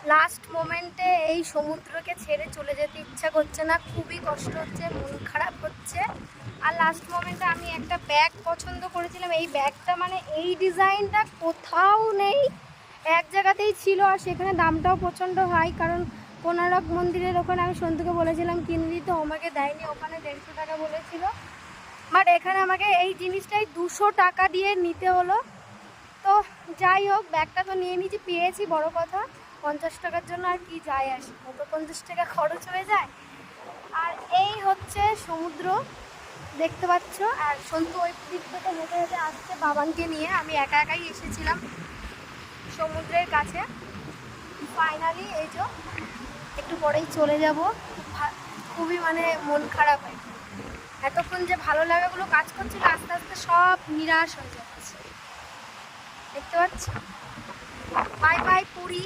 Last মোমেন্টে এই সমুদ্রকে ছেড়ে চলে যেতে ইচ্ছা করছে না, খুবই কষ্ট হচ্ছে, মন খারাপ হচ্ছে। আর লাস্ট মোমেন্টে আমি একটা ব্যাগ পছন্দ করেছিলাম, এই ব্যাগটা মানে এই ডিজাইনটা কোথাও নেই, এক জায়গাতেই ছিল, আর সেখানে দামটাও প্রচণ্ড হাই। কারণ কোনারক মন্দিরের ওখানে আমি সন্তুকে বলেছিলাম কিনে দিতে, আমাকে দেয়নি, ওখানে 150 টাকা বলেছিল। বাট এখানে আমাকে এই জিনিসটাই 200 টাকা দিয়ে নিতে হলো। তো যাই হোক, ব্যাগটা তো নিয়ে নিয়েছি, পেয়েছি, বড় কথা। 50 টাকার জন্য আর কি যায় আসে, কত 50 টাকা খরচ হয়ে যায়। আর এই হচ্ছে সমুদ্র, দেখতে পাচ্ছ। আর সন্তু ওই দিক থেকে হেঁটে হেঁটে আসছে বাবানকে নিয়ে, আমি একা একাই এসেছিলাম সমুদ্রের কাছে। ফাইনালি এই যে একটু পরেই চলে যাব। খুবই মানে মন খারাপ হয়, এতক্ষণ যে ভালো লাগাগুলো কাজ করছিল আস্তে আস্তে সব নিরাশ হয়ে যাচ্ছে, দেখতে পাচ্ছ। Bye bye Puri.